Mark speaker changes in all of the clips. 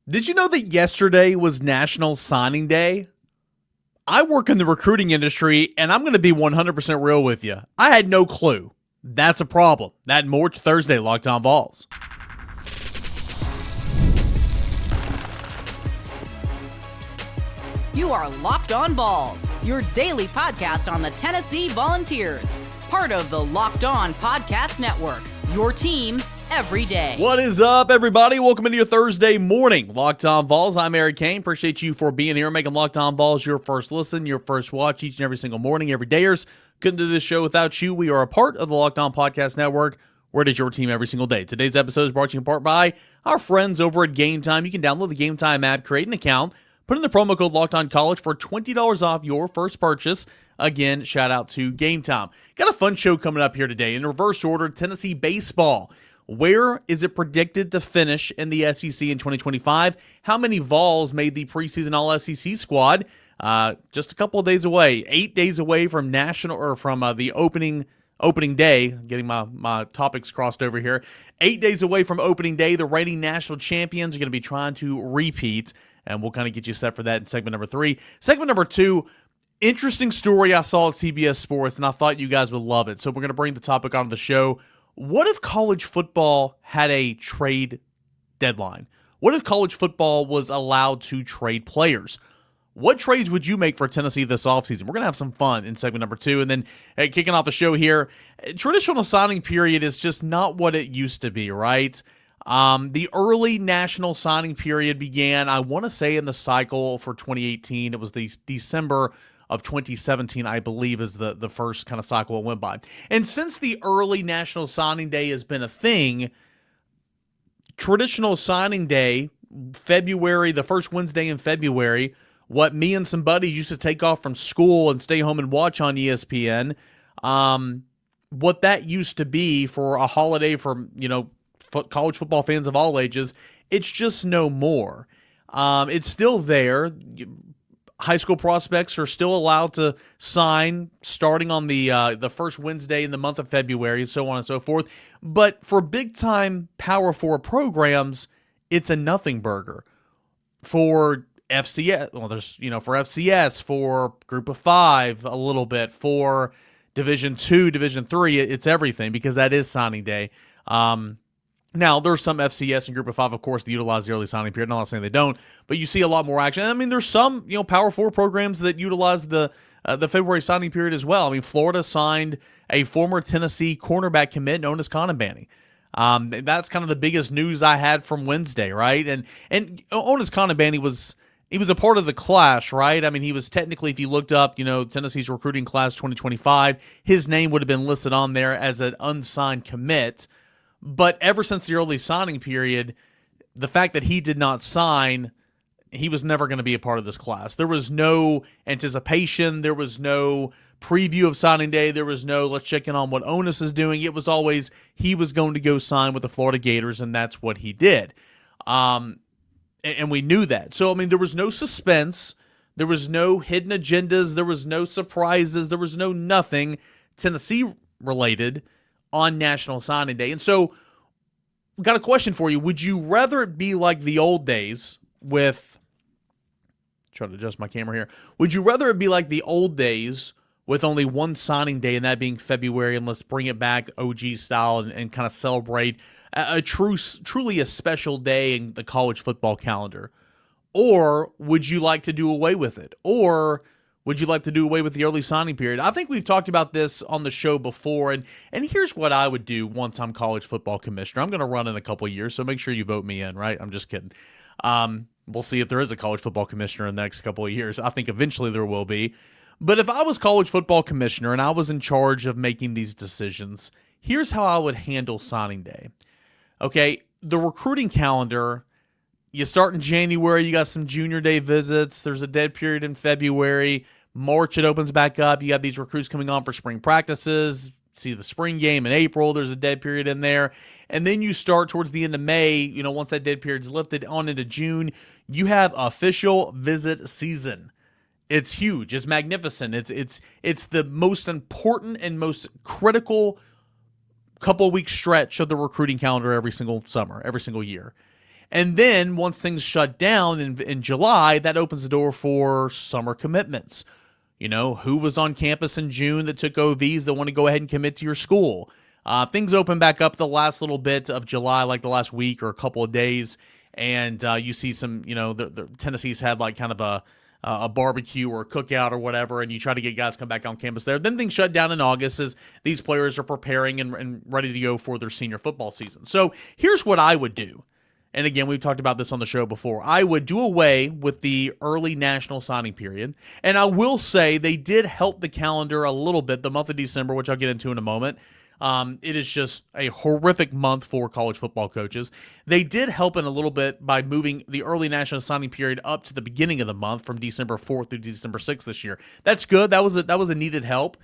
Speaker 1: Did you know that yesterday was National Signing Day? I work in the recruiting industry, and I'm going to be 100% real with you. I had no clue. That's a problem. That and more Thursday, Locked On Vols.
Speaker 2: You are Locked On Vols, your daily podcast on the Tennessee Volunteers. Part of the Locked On Podcast Network, your team every day.
Speaker 1: What is up, everybody? Welcome into your Thursday morning Locked On Vols. I'm Eric Cain. Appreciate you for being here, making Locked On Vols your first listen, your first watch each and every single morning, every dayers. Couldn't do this show without you. We are a part of the Locked On Podcast Network, where it is your team every single day. Today's episode is brought to you in part by our friends over at Game Time. You can download the Game Time app, create an account, put in the promo code Locked On College for $20 off your first purchase. Again, shout out to Game Time. Got a fun show coming up here today. In reverse order, Tennessee baseball. Where is it predicted to finish in the SEC in 2025? How many Vols made the preseason All-SEC squad? Just a couple of days away, 8 days away from the opening day. Getting my topics crossed over here. 8 days away from opening day, the reigning national champions are going to be trying to repeat, and we'll kind of get you set for that in segment number 3. Segment number 2. Interesting story I saw at CBS Sports, and I thought you guys would love it. So we're going to bring the topic onto the show. What if college football had a trade deadline? What if college football was allowed to trade players? What trades would you make for Tennessee this offseason? We're going to have some fun in segment number 2. And then kicking off the show here, traditional signing period is just not what it used to be, right? The early national signing period began, I want to say, in the cycle for 2018. It was the December of 2017, I believe, is the first kind of cycle it went by. And since the early National Signing Day has been a thing, traditional signing day, February, the first Wednesday in February, what me and some buddies used to take off from school and stay home and watch on ESPN, what that used to be for a holiday for, college football fans of all ages, it's just no more. It's still there. High school prospects are still allowed to sign starting on the first Wednesday in the month of February, and so on and so forth. But for big-time Power 4 programs, it's a nothing burger. For FCS, for FCS, for Group of 5 a little bit, for Division 2, Division 3, it's everything because that is signing day. Now, there's some FCS and Group of 5, of course, that utilize the early signing period. I'm not saying they don't, but you see a lot more action. I mean, there's some, Power 4 programs that utilize the February signing period as well. I mean, Florida signed a former Tennessee cornerback commit known as Conabani. That's kind of the biggest news I had from Wednesday, right? And Onis Conabani was a part of the class, right? I mean, he was technically, if you looked up, Tennessee's recruiting class 2025, his name would have been listed on there as an unsigned commit. But ever since the early signing period, the fact that he did not sign, he was never going to be a part of this class. There was no anticipation. There was no preview of signing day. There was no, let's check in on what Onis is doing. It was always he was going to go sign with the Florida Gators, and that's what he did. And we knew that. So, I mean, there was no suspense. There was no hidden agendas. There was no surprises. There was no nothing Tennessee-related on National Signing Day. And so, got a question for you. Would you rather it be like the old days with, trying to adjust my camera here. Would you rather it be like the old days with only one signing day and that being February, and let's bring it back OG style and kind of celebrate truly a special day in the college football calendar? Or would you like to do away with it? Or would you like to do away with the early signing period? I think we've talked about this on the show before, and here's what I would do once I'm college football commissioner. I'm going to run in a couple of years, so make sure you vote me in, right? I'm just kidding. We'll see if there is a college football commissioner in the next couple of years. I think eventually there will be. But if I was college football commissioner and I was in charge of making these decisions, here's how I would handle signing day. Okay, the recruiting calendar, you start in January, you got some junior day visits, there's a dead period in February. March, it opens back up. You got these recruits coming on for spring practices. See the spring game in April. There's a dead period in there. And then you start towards the end of May, once that dead period's lifted on into June, you have official visit season. It's huge. It's magnificent. It's the most important and most critical couple week stretch of the recruiting calendar every single summer, every single year. And then once things shut down in July, that opens the door for summer commitments. You know, who was on campus in June that took OVs that want to go ahead and commit to your school? Things open back up the last little bit of July, like the last week or a couple of days, and you see some, you know, the Tennessee's had like kind of a barbecue or a cookout or whatever, and you try to get guys come back on campus there. Then things shut down in August as these players are preparing and ready to go for their senior football season. So here's what I would do. And again, we've talked about this on the show before. I would do away with the early national signing period. And I will say they did help the calendar a little bit, the month of December, which I'll get into in a moment. It is just a horrific month for college football coaches. They did help in a little bit by moving the early national signing period up to the beginning of the month from December 4th through December 6th this year. That's good. That was a needed help.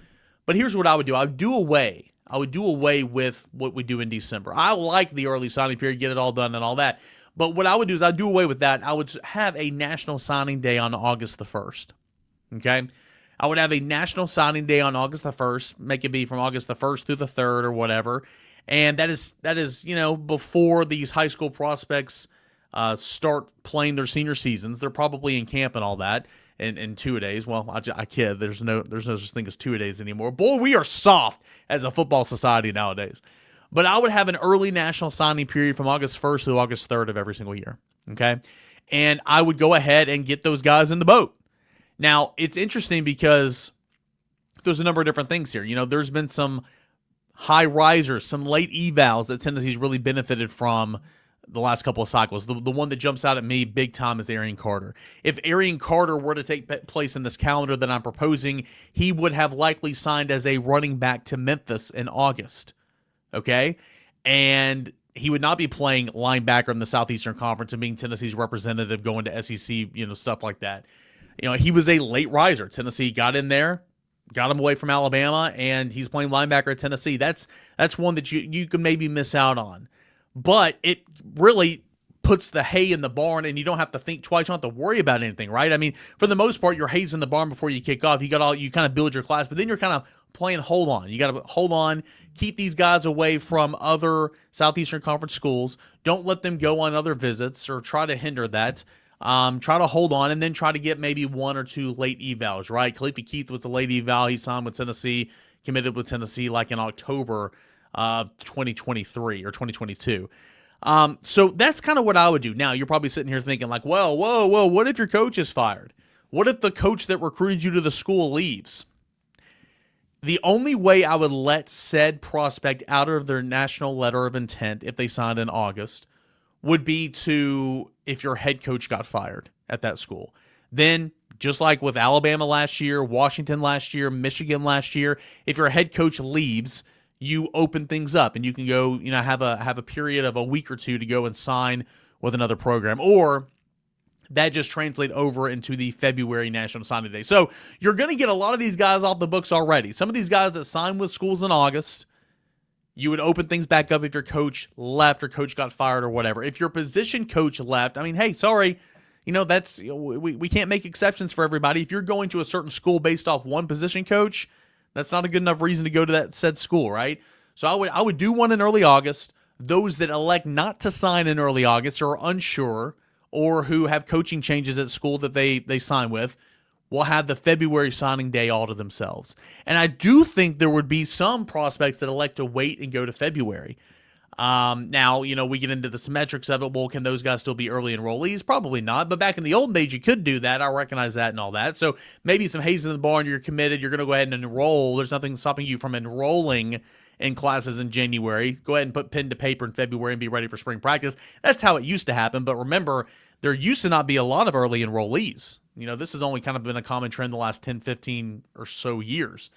Speaker 1: But here's what I would do. I would do away with what we do in December. I like the early signing period, get it all done and all that. But what I would do is I'd do away with that. I would have a national signing day on August the 1st. Okay? I would have a national signing day on August the 1st, make it be from August the 1st through the 3rd or whatever. And that is, you know, before these high school prospects start playing their senior seasons. They're probably in camp and all that in 2 days. Well, I kid. There's no such thing as 2 days anymore. Boy, we are soft as a football society nowadays. But I would have an early national signing period from August 1st to August 3rd of every single year. Okay? And I would go ahead and get those guys in the boat. Now, it's interesting because there's a number of different things here. You know, there's been some high risers, some late evals that Tennessee's really benefited from the last couple of cycles. The one that jumps out at me big time is Arian Carter. If Arian Carter were to take place in this calendar that I'm proposing, he would have likely signed as a running back to Memphis in August. Okay? And he would not be playing linebacker in the Southeastern Conference and being Tennessee's representative going to SEC, you know, stuff like that. You know, he was a late riser. Tennessee got in there, got him away from Alabama, and he's playing linebacker at Tennessee. That's one that you can maybe miss out on. But it really puts the hay in the barn, and you don't have to think twice. You don't have to worry about anything, right? I mean, for the most part, your hay's in the barn before you kick off. You kind of build your class, but then you're kind of playing hold on. You got to hold on, keep these guys away from other Southeastern Conference schools. Don't let them go on other visits or try to hinder that. Try to hold on and then try to get maybe one or two late evals, right? Khalifa Keith was a late eval. He signed with Tennessee, committed with Tennessee like in October of 2023 or 2022. So that's kind of what I would do. Now, you're probably sitting here thinking like, well, whoa, what if your coach is fired? What if the coach that recruited you to the school leaves? The only way I would let said prospect out of their national letter of intent if they signed in August would be to if your head coach got fired at that school. Then, just like with Alabama last year, Washington last year, Michigan last year, if your head coach leaves, you open things up and you can go, you know, have a period of a week or two to go and sign with another program. Or that just translate over into the February National Signing Day. So you're going to get a lot of these guys off the books already. Some of these guys that signed with schools in August, you would open things back up if your coach left or coach got fired or whatever. If your position coach left, I mean, hey, sorry, you know, that's we can't make exceptions for everybody. If you're going to a certain school based off one position coach, that's not a good enough reason to go to that said school, right? So I would do one in early August. Those that elect not to sign in early August or are unsure or who have coaching changes at school that they sign with will have the February signing day all to themselves. And I do think there would be some prospects that elect to wait and go to February. Now, you know, we get into the symmetrics of it. Well, can those guys still be early enrollees? Probably not. But back in the olden days, you could do that. I recognize that and all that. So maybe some haze in the barn, you're committed, you're going to go ahead and enroll. There's nothing stopping you from enrolling in classes in January. Go ahead and put pen to paper in February and be ready for spring practice. That's how it used to happen. But remember, there used to not be a lot of early enrollees. You know, this has only kind of been a common trend the last 10, 15 or so years.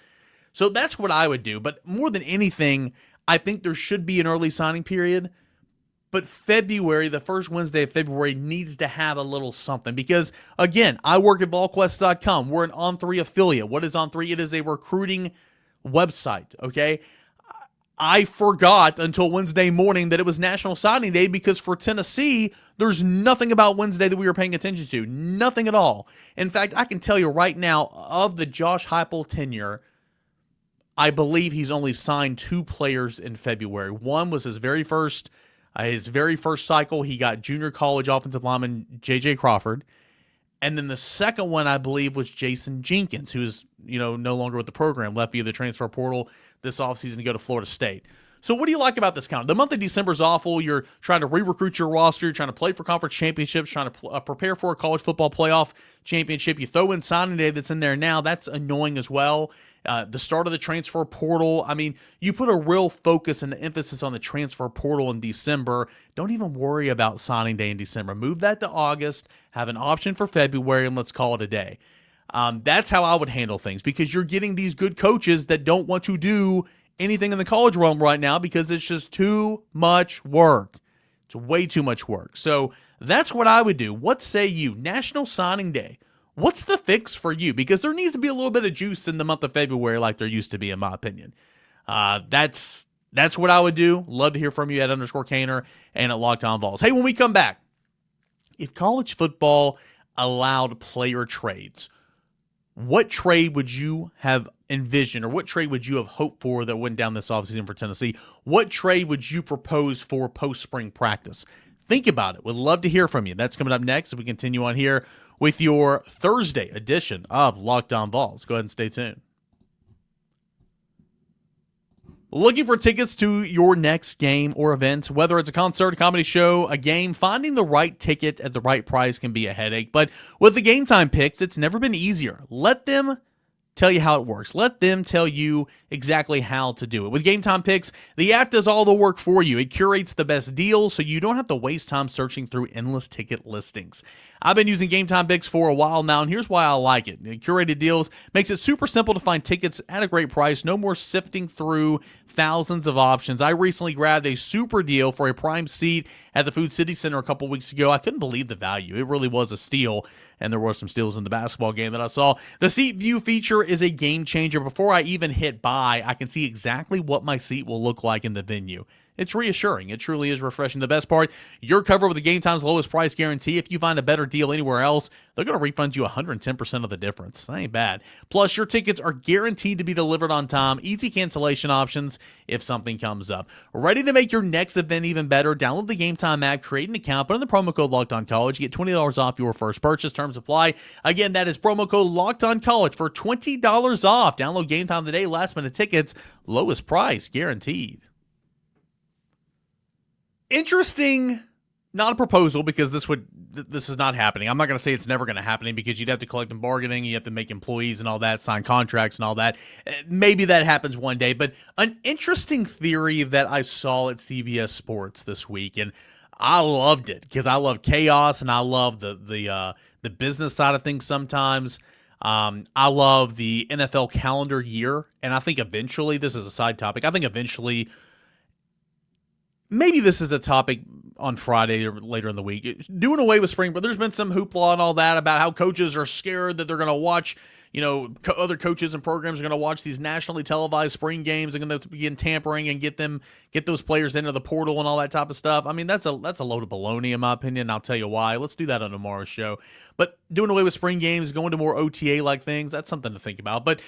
Speaker 1: So that's what I would do. But more than anything, I think there should be an early signing period. But February, the first Wednesday of February, needs to have a little something. Because, again, I work at volquest.com. We're an On3 affiliate. What is On3? It is a recruiting website, okay? I forgot until Wednesday morning that it was National Signing Day because for Tennessee, there's nothing about Wednesday that we were paying attention to. Nothing at all. In fact, I can tell you right now, of the Josh Heupel tenure, I believe he's only signed 2 players in February. One was his very first His very first cycle, he got junior college offensive lineman J.J. Crawford. And then the second one, I believe, was Jason Jenkins, who is, no longer with the program, left via the transfer portal this offseason to go to Florida State. So what do you like about this count? The month of December is awful. You're trying to re-recruit your roster. You're trying to play for conference championships, trying to prepare for a college football playoff championship. You throw in signing day that's in there now. That's annoying as well. The start of the transfer portal. I mean, you put a real focus and emphasis on the transfer portal in December. Don't even worry about signing day in December. Move that to August. Have an option for February, and let's call it a day. That's how I would handle things, because you're getting these good coaches that don't want to do anything in the college realm right now because it's just too much work. It's way too much work. So that's what I would do. What say you? National Signing Day. What's the fix for you? Because there needs to be a little bit of juice in the month of February like there used to be, in my opinion. That's what I would do. Love to hear from you at _Cainer and at Locked On Vols. Hey, when we come back, if college football allowed player trades, what trade would you have envisioned, or what trade would you have hoped for that went down this offseason for Tennessee? What trade would you propose for post-spring practice? Think about it. Would love to hear from you. That's coming up next as we continue on here with your Thursday edition of Locked On Vols. Go ahead and stay tuned. Looking for tickets to your next game or event, whether it's a concert, a comedy show, a game, finding the right ticket at the right price can be a headache. But with the Game Time picks, it's never been easier. Let them tell you how it works. Let them tell you exactly how to do it. With Game Time picks, the app does all the work for you. It curates the best deals so you don't have to waste time searching through endless ticket listings. I've been using Game Time picks for a while now, and here's why I like it. The curated deals makes it super simple to find tickets at a great price. No more sifting through thousands of options. I recently grabbed a super deal for a prime seat at the Food City Center a couple weeks ago. I couldn't believe the value. It really was a steal, and there were some steals in the basketball game that I saw. The seat view feature is a game changer. Before I even hit buy, I can see exactly what my seat will look like in the venue. It's reassuring. It truly is refreshing. The best part, you're covered with the Game Time's lowest price guarantee. If you find a better deal anywhere else, they're going to refund you 110% of the difference. That ain't bad. Plus, your tickets are guaranteed to be delivered on time. Easy cancellation options if something comes up. Ready to make your next event even better? Download the Game Time app, create an account, put in the promo code LOCKEDONCollege. You get $20 off your first purchase. Terms apply. Again, that is promo code LOCKEDONCollege for $20 off. Download Game Time today. Last minute tickets, lowest price guaranteed. Interesting, not a proposal, because this is not happening. I'm not going to say it's never going to happen, because you'd have to collect and bargaining, you have to make employees and all that, sign contracts and all that. Maybe that happens one day, but an interesting theory that I saw at CBS Sports this week, and I loved it because I love chaos and I love the business side of things sometimes. I love the NFL calendar year, and I think eventually, this is a side topic, I think eventually, maybe this is a topic on Friday or later in the week, doing away with spring, but there's been some hoopla and all that about how coaches are scared that they're going to watch, other coaches and programs are going to watch these nationally televised spring games and going to begin tampering and get those players into the portal and all that type of stuff. I mean, that's a load of baloney in my opinion, and I'll tell you why. Let's do that on tomorrow's show. But doing away with spring games, going to more OTA-like things, that's something to think about. But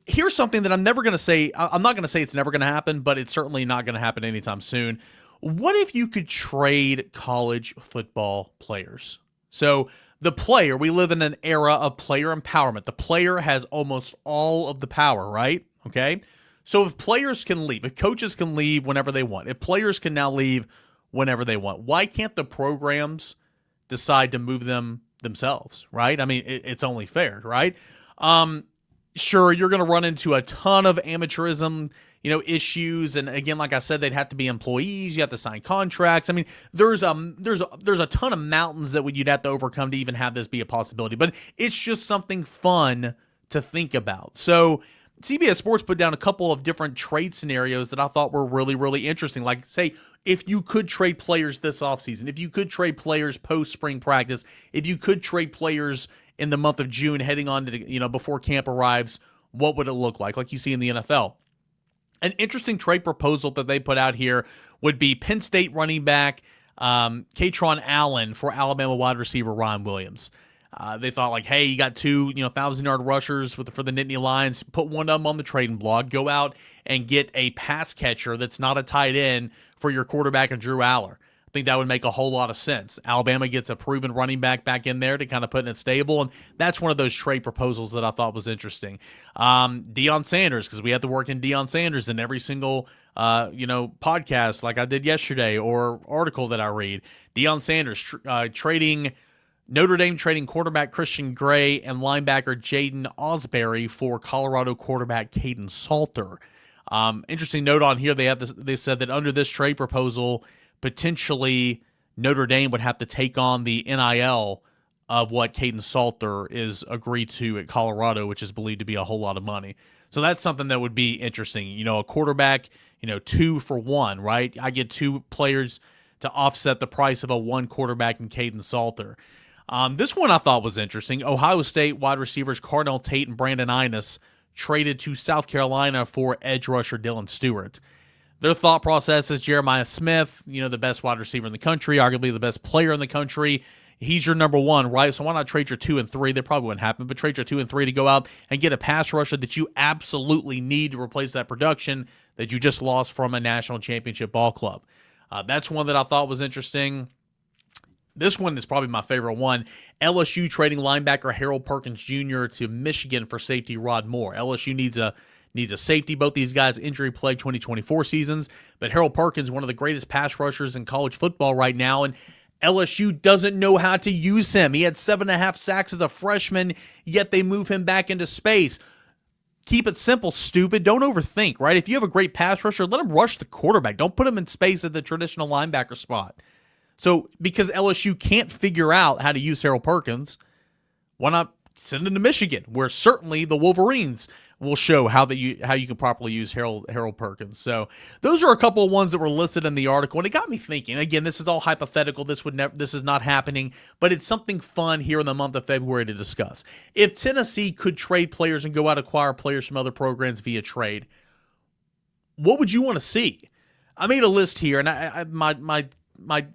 Speaker 1: here's something that I'm never going to say. I'm not going to say it's never going to happen, but it's certainly not going to happen anytime soon. What if you could trade college football players? So the player, we live in an era of player empowerment. The player has almost all of the power, right? Okay. So if players can leave, if coaches can leave whenever they want, if players can now leave whenever they want, why can't the programs decide to move them themselves, right? I mean, it's only fair, right? Sure, you're going to run into a ton of amateurism, issues. And again, like I said, they'd have to be employees. You have to sign contracts. I mean, there's a ton of mountains that you'd have to overcome to even have this be a possibility. But it's just something fun to think about. So CBS Sports put down a couple of different trade scenarios that I thought were really, really interesting. Like, say, if you could trade players this offseason, if you could trade players post-spring practice, if you could trade players in the month of June heading on to, before camp arrives, what would it look like you see in the NFL? An interesting trade proposal that they put out here would be Penn State running back Katron Allen for Alabama wide receiver Ryan Williams. They thought hey, you got two 1,000-yard rushers for the Nittany Lions. Put one of them on the trading block. Go out and get a pass catcher that's not a tight end for your quarterback and Drew Aller. think that would make a whole lot of sense. Alabama gets a proven running back in there to kind of put in it stable, and that's one of those trade proposals that I thought was interesting. Deion Sanders, because we have to work in Deion Sanders in every single podcast like I did yesterday or article that I read. Deion Sanders trading Notre Dame trading quarterback Christian Gray and linebacker Jaden Osbury for Colorado quarterback Caden Salter. Interesting note on here, they said that under this trade proposal, potentially Notre Dame would have to take on the NIL of what Caden Salter is agreed to at Colorado, which is believed to be a whole lot of money. So that's something that would be interesting. A quarterback, 2 for 1, right? I get 2 players to offset the price of a 1 quarterback in Caden Salter. This one I thought was interesting. Ohio State wide receivers Cardinal Tate and Brandon Inus traded to South Carolina for edge rusher Dylan Stewart. Their thought process is Jeremiah Smith, the best wide receiver in the country, arguably the best player in the country. He's your number 1, right? So why not trade your 2 and 3? That probably wouldn't happen, but trade your 2 and 3 to go out and get a pass rusher that you absolutely need to replace that production that you just lost from a national championship ball club. That's one that I thought was interesting. This one is probably my favorite one. LSU trading linebacker Harold Perkins Jr. to Michigan for safety Rod Moore. LSU needs a safety. Both these guys injury-plagued 2024 seasons, but Harold Perkins, one of the greatest pass rushers in college football right now, and LSU doesn't know how to use him. He had 7.5 sacks as a freshman, yet they move him back into space. Keep it simple, stupid. Don't overthink, right? If you have a great pass rusher, let him rush the quarterback. Don't put him in space at the traditional linebacker spot. So because LSU can't figure out how to use Harold Perkins, why not send him to Michigan, where certainly the Wolverines will show how you can properly use Harold Perkins. So those are a couple of ones that were listed in the article, and it got me thinking. Again, this is all hypothetical. This is not happening, but it's something fun here in the month of February to discuss. If Tennessee could trade players and go out and acquire players from other programs via trade, what would you want to see? I made a list here, and my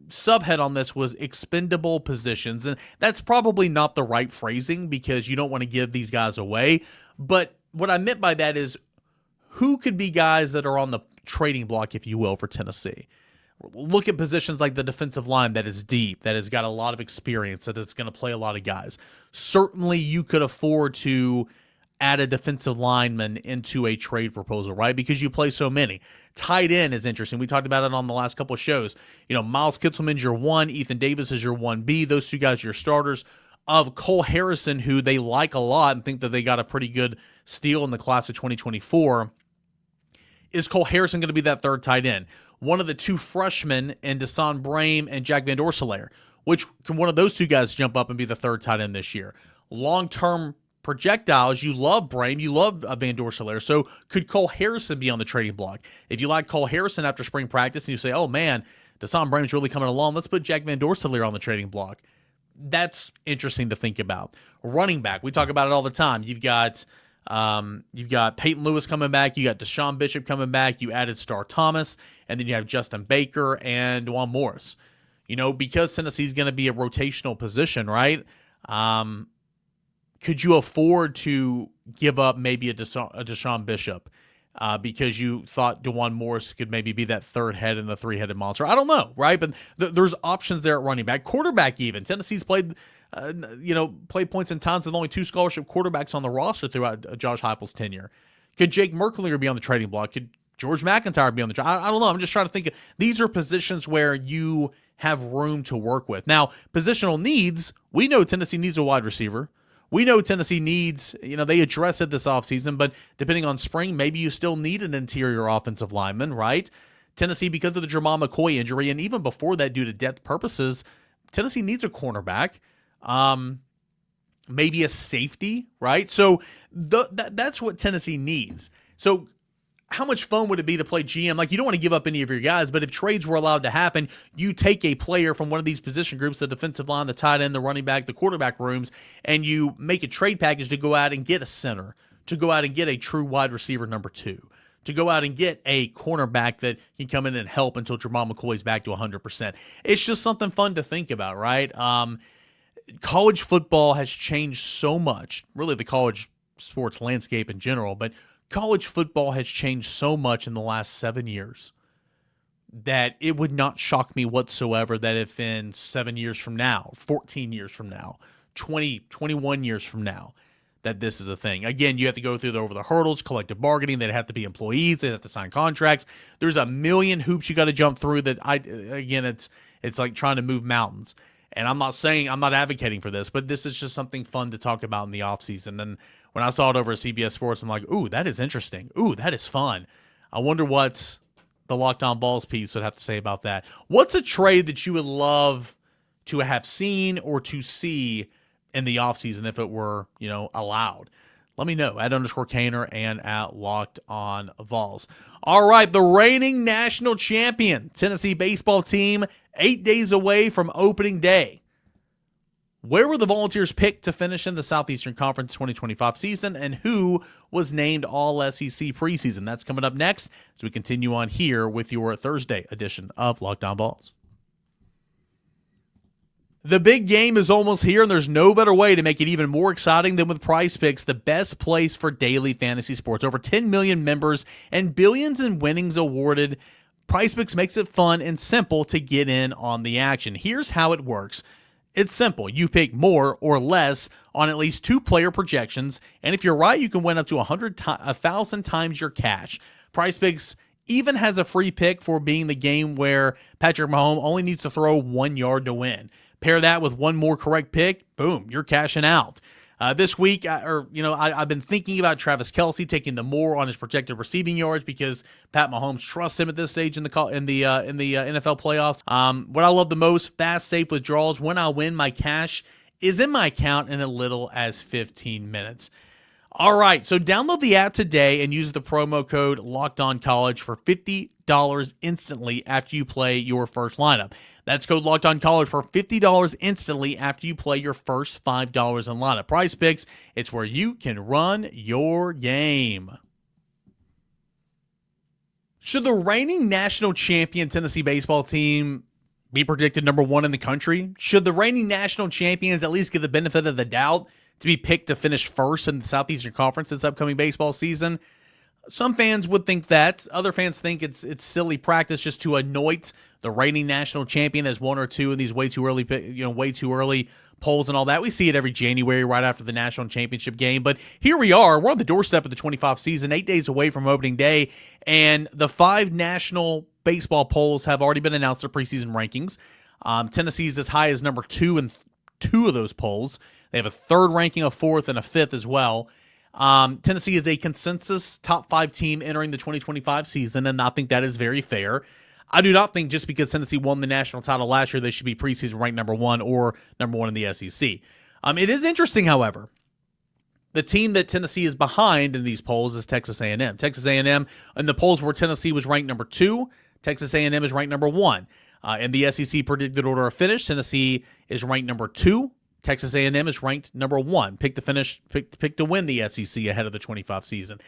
Speaker 1: subhead on this was expendable positions, and that's probably not the right phrasing because you don't want to give these guys away, but what I meant by that is who could be guys that are on the trading block, if you will, for Tennessee. Look at positions like the defensive line that is deep, that has got a lot of experience, that is going to play a lot of guys. Certainly you could afford to add a defensive lineman into a trade proposal, right? Because you play so many. Tight end is interesting. We talked about it on the last couple of shows. Miles Kitselman's your 1, Ethan Davis is your 1B. Those 2 guys are your starters. Of Cole Harrison, who they like a lot and think that they got a pretty good steal in the class of 2024, is Cole Harrison going to be that 3rd tight end? One of the 2 freshmen in Desan Brame and Jack Van Dorselaer, which can one of those 2 guys jump up and be the 3rd tight end this year? Long-term projectiles, you love Brame, you love Van Dorselaer, so could Cole Harrison be on the trading block? If you like Cole Harrison after spring practice and you say, oh man, Desan Brame's really coming along, let's put Jack Van Dorselaer on the trading block. That's interesting to think about. Running back, we talk about it all the time. You've got Peyton Lewis coming back, you got Deshaun Bishop coming back, you added Star Thomas, and then you have Justin Baker and Juan Morris. Because Tennessee's going to be a rotational position, right? Could you afford to give up maybe a Deshaun Bishop because you thought DeJuan Morris could maybe be that 3rd head in the 3-headed monster? I don't know, right? But there's options there at running back. Quarterback even. Tennessee's played points in times with only 2 scholarship quarterbacks on the roster throughout Josh Heupel's tenure. Could Jake Merklinger be on the trading block? Could George McIntyre be on the I don't know. I'm just trying to think. These are positions where you have room to work with. Now, positional needs, we know Tennessee needs a wide receiver. We know Tennessee needs, they address it this offseason, but depending on spring, maybe you still need an interior offensive lineman, right? Tennessee, because of the Jamal McCoy injury, and even before that due to depth purposes, Tennessee needs a cornerback, maybe a safety, right? So that's what Tennessee needs. So how much fun would it be to play GM? Like, you don't want to give up any of your guys, but if trades were allowed to happen, you take a player from one of these position groups, the defensive line, the tight end, the running back, the quarterback rooms, and you make a trade package to go out and get a center, to go out and get a true wide receiver number 2, to go out and get a cornerback that can come in and help until Jamal McCoy's back to 100%. It's just something fun to think about, right? College football has changed so much, really the college sports landscape in general, but college football has changed so much in the last 7 years. that it would not shock me whatsoever that if in 7 years from now, 14 years from now, 20, 21 years from now, that this is a thing. Again, you have to go through over the hurdles, collective bargaining. They'd have to be employees. They'd have to sign contracts. There's a million hoops you got to jump through it's like trying to move mountains. And I'm not advocating for this, but this is just something fun to talk about in the offseason. And when I saw it over at CBS Sports, I'm like, ooh, that is interesting. Ooh, that is fun. I wonder what the Locked On Balls piece would have to say about that. What's a trade that you would love to have seen or to see in the offseason if it were, allowed? Let me know at _Cainer and at Locked On Vols. All right, the reigning national champion Tennessee baseball team 8 days away from opening day. Where were the Volunteers picked to finish in the Southeastern Conference 2025 season, and who was named All-SEC preseason? That's coming up next as we continue on here with your Thursday edition of Locked On Vols. The big game is almost here, and there's no better way to make it even more exciting than with Prize Picks, the best place for daily fantasy sports. Over 10 million members and billions in winnings awarded. Prize Picks makes it fun and simple to get in on the action. Here's how it works. It's simple. You pick more or less on at least 2 player projections, and if you're right, you can win up to 1,000 times your cash. Prize Picks even has a free pick for being the game where Patrick Mahomes only needs to throw 1 yard to win. Pair that with one more correct pick, boom, you're cashing out. This week, I've been thinking about Travis Kelce taking the more on his projected receiving yards because Pat Mahomes trusts him at this stage in the NFL playoffs. What I love the most, fast, safe withdrawals. When I win, my cash is in my account in as little as 15 minutes. All right, so download the app today and use the promo code LOCKEDONCollege for $50 instantly after you play your first lineup. That's code LOCKEDONCollege for $50 instantly after you play your first $5 in lineup. Prize Picks, it's where you can run your game. Should the reigning national champion Tennessee baseball team be predicted number 1 in the country? Should the reigning national champions at least get the benefit of the doubt to be picked to finish first in the Southeastern Conference this upcoming baseball season? Some fans would think that. Other fans think it's silly practice just to anoint the reigning national champion as 1 or 2 in these way too early polls and all that. We see it every January right after the national championship game. But here we are. We're on the doorstep of the 25 season, 8 days away from opening day, and the 5 national baseball polls have already been announced, their preseason rankings. Tennessee's as high as number 2 in 2 of those polls. They have a 3rd ranking, a 4th, and a 5th as well. Tennessee is a consensus top 5 team entering the 2025 season, and I think that is very fair. I do not think just because Tennessee won the national title last year, they should be preseason ranked number 1 or number 1 in the SEC. It is interesting, however. The team that Tennessee is behind in these polls is Texas A&M. Texas A&M, in the polls where Tennessee was ranked number 2, Texas A&M is ranked number 1. In the SEC predicted order of finish, Tennessee is ranked number 2. Texas A&M is ranked number 1. Pick to win the SEC ahead of the 25 season.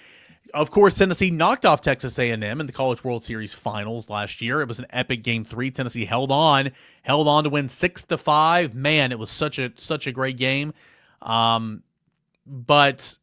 Speaker 1: Of course, Tennessee knocked off Texas A&M in the College World Series finals last year. It was an epic Game 3. Tennessee held on to win 6-5. Man, it was such a great game. But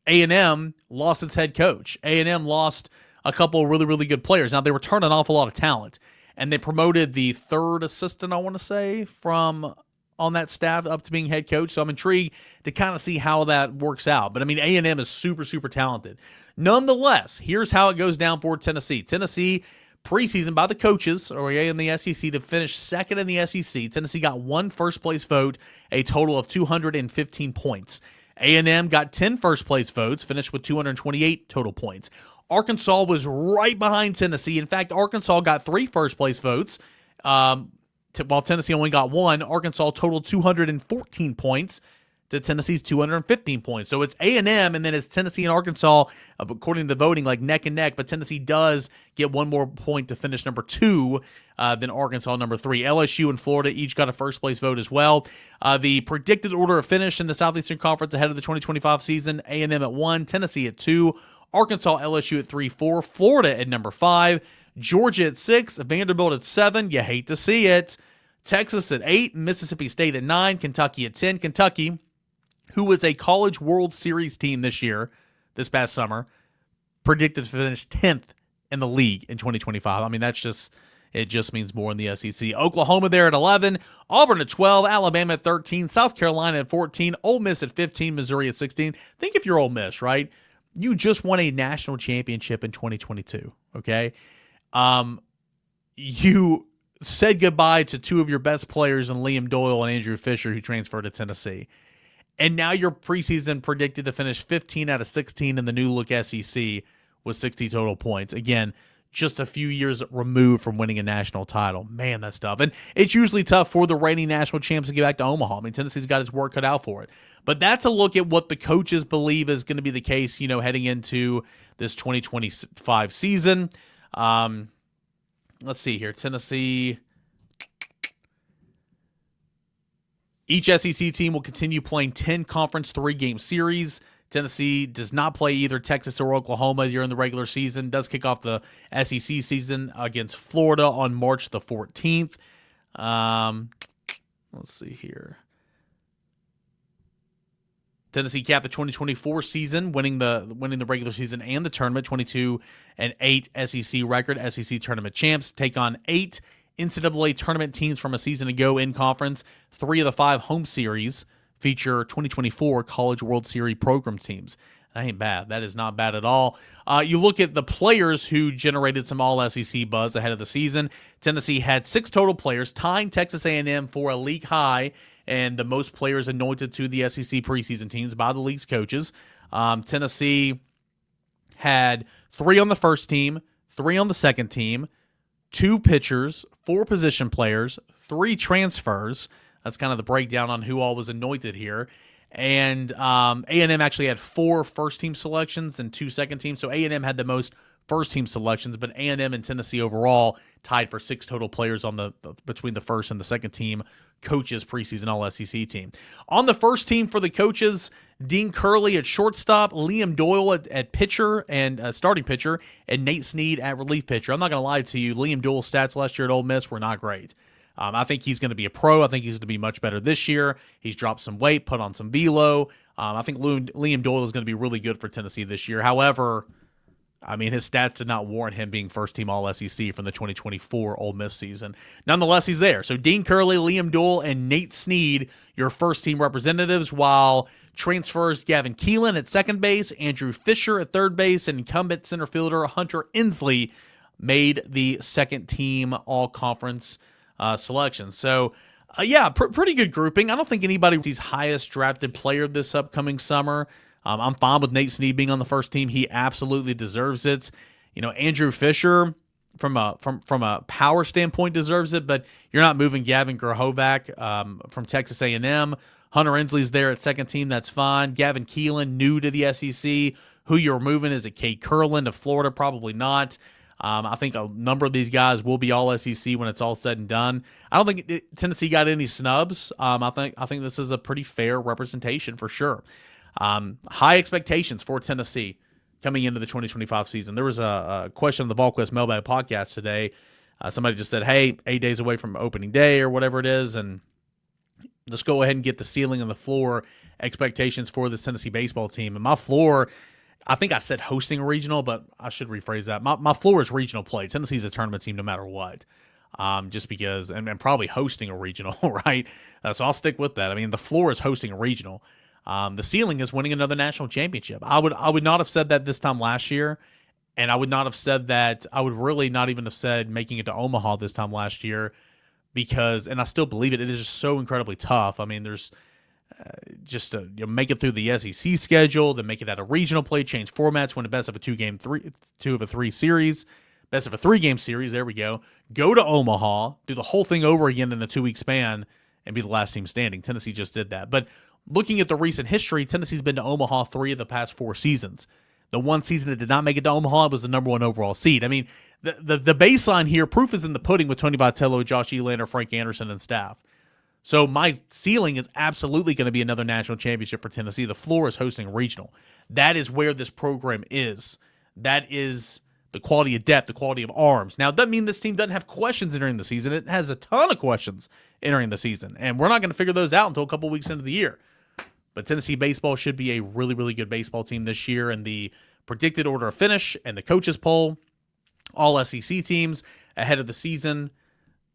Speaker 1: A&M lost its head coach. A&M lost a couple of really, really good players. Now, they returned an awful lot of talent, and they promoted the 3rd assistant, I want to say, from on that staff up to being head coach. So I'm intrigued to kind of see how that works out. But I mean, A&M is super, super talented. Nonetheless, here's how it goes down for Tennessee. Tennessee preseason by the coaches, or in the SEC, to finish 2nd in the SEC. Tennessee got 1 first-place vote, a total of 215 points. A&M got 10 first-place votes, finished with 228 total points. Arkansas was right behind Tennessee. In fact, Arkansas got 3 first-place votes, while Tennessee only got 1. Arkansas totaled 214 points to Tennessee's 215 points. So it's A&M, and then it's Tennessee and Arkansas, according to the voting, like neck and neck. But Tennessee does get 1 more point to finish number 2 than Arkansas number 3. LSU and Florida each got a first-place vote as well. The predicted order of finish in the Southeastern Conference ahead of the 2025 season, A&M at 1, Tennessee at 2, Arkansas, LSU at 3, 4, Florida at number 5, Georgia at 6, Vanderbilt at 7. You hate to see it. Texas at 8, Mississippi State at 9, Kentucky at 10. Kentucky, who was a College World Series team this past summer, predicted to finish 10th in the league in 2025. I mean, it just means more in the SEC. Oklahoma there at 11, Auburn at 12, Alabama at 13, South Carolina at 14, Ole Miss at 15, Missouri at 16. Think if you're Ole Miss, right? You just won a national championship in 2022, okay? You said goodbye to two of your best players in Liam Doyle and Andrew Fisher, who transferred to Tennessee. And now your preseason predicted to finish 15 out of 16 in the new look SEC with 60 total points. Again, just a few years removed from winning a national title. Man, that's tough. And it's usually tough for the reigning national champs to get back to Omaha. I mean, Tennessee's got its work cut out for it. But that's a look at what the coaches believe is going to be the case, heading into this 2025 season. Let's see here. Tennessee. Each SEC team will continue playing 10 conference 3-game series. Tennessee does not play either Texas or Oklahoma during the regular season. Does kick off the SEC season against Florida on March the 14th. Let's see here. Tennessee capped the 2024 season, winning the regular season and the tournament, 22-8 SEC record. SEC tournament champs take on 8 NCAA tournament teams from a season ago in conference. 3 of the 5 home series feature 2024 College World Series program teams. That ain't bad. That is not bad at all. You look at the players who generated some all-SEC buzz ahead of the season. Tennessee had 6 total players, tying Texas A&M for a league high and the most players anointed to the SEC preseason teams by the league's coaches. Tennessee had 3 on the first team, 3 on the second team, 2 pitchers, 4 position players, 3 transfers. That's kind of the breakdown on who all was anointed here. And A&M actually had 4 first-team selections and 2 second-team. So A&M had the most first-team selections, but A&M and Tennessee overall tied for 6 total players on between the first and the second-team coaches preseason All-SEC team. On the first team for the coaches, Dean Curley at shortstop, Liam Doyle at pitcher and starting pitcher, and Nate Snead at relief pitcher. I'm not going to lie to you, Liam Doyle's stats last year at Ole Miss were not great. I think he's going to be a pro. I think he's going to be much better this year. He's dropped some weight, put on some velo. I think Liam Doyle is going to be really good for Tennessee this year. However, I mean, his stats did not warrant him being first-team All-SEC from the 2024 Ole Miss season. Nonetheless, he's there. So Dean Curley, Liam Doyle, and Nate Snead, your first-team representatives, while transfers Gavin Keelan at second base, Andrew Fisher at third base, and incumbent center fielder Hunter Inslee made the second-team All-Conference selection. So, pretty good grouping. I don't think anybody was his highest drafted player this upcoming summer. I'm fine with Nate Snead being on the first team. He absolutely deserves it. Andrew Fisher, from a power standpoint, deserves it, but you're not moving Gavin Grahovac from Texas A&M. Hunter Inslee's there at second team. That's fine. Gavin Keelan, new to the SEC. Who you're moving, is it Cade Curlin of Florida? Probably not. I think a number of these guys will be all SEC when it's all said and done. I don't think Tennessee got any snubs. I think this is a pretty fair representation for sure. High expectations for Tennessee coming into the 2025 season. There was a question on the VolQuest Mailbag podcast today. Somebody just said, hey, 8 days away from opening day or whatever it is, and let's go ahead and get the ceiling and the floor expectations for this Tennessee baseball team. And my floor, I think I said hosting a regional, but I should rephrase that. My floor is regional play. Tennessee's a tournament team no matter what. Just because, and probably hosting a regional, right? So I'll stick with that. I mean, the floor is hosting a regional. The ceiling is winning another national championship. I would not have said that this time last year, and I would not have said that. I would really not even have said making it to Omaha this time last year, because, and I still believe it. It is just so incredibly tough. I mean, there's just to make it through the SEC schedule, then make it out of regional play, change formats, win a best of a 3 series, best of a 3-game series. There we go. Go to Omaha, do the whole thing over again in a 2-week span, and be the last team standing. Tennessee just did that. But looking at the recent history, Tennessee's been to Omaha 3 of the past 4 seasons. The one season it did not make it to Omaha was the number 1 overall seed. I mean, the baseline here, proof is in the pudding with Tony Vitello, Josh Elander, Frank Anderson, and staff. So my ceiling is absolutely going to be another national championship for Tennessee. The floor is hosting a regional. That is where this program is. That is the quality of depth, the quality of arms. Now, it doesn't mean this team doesn't have questions entering the season. It has a ton of questions entering the season, and we're not going to figure those out until a couple weeks into the year. But Tennessee baseball should be a really, really good baseball team this year, and the predicted order of finish and the coaches poll all SEC teams ahead of the season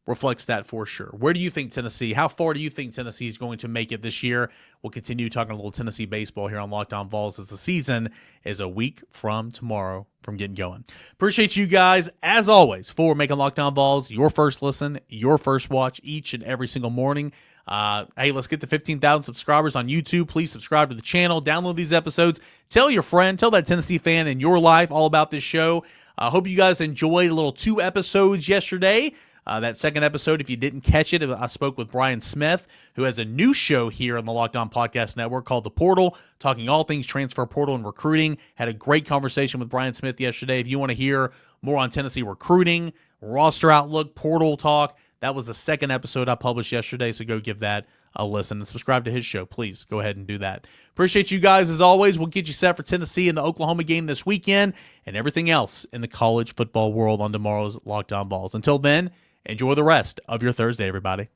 Speaker 1: reflects that for sure. Where do you think Tennessee, how far do you think Tennessee is going to make it this year? We'll continue talking a little Tennessee baseball here on Locked On Vols as the season is a week from tomorrow from getting going. Appreciate you guys, as always, for making Locked On Vols your first listen, your first watch each and every single morning. Hey, let's get to 15,000 subscribers on YouTube. Please subscribe to the channel, download these episodes, tell your friend, tell that Tennessee fan in your life all about this show. I hope you guys enjoyed a little 2 episodes yesterday. That second episode, if you didn't catch it, I spoke with Brian Smith, who has a new show here on the Locked On Podcast Network called The Portal, talking all things transfer portal and recruiting. Had a great conversation with Brian Smith yesterday. If you want to hear more on Tennessee recruiting, roster outlook, portal talk, that was the second episode I published yesterday, so go give that a listen and subscribe to his show. Please go ahead and do that. Appreciate you guys as always. We'll get you set for Tennessee in the Oklahoma game this weekend and everything else in the college football world on tomorrow's Locked On Vols. Until then, enjoy the rest of your Thursday, everybody.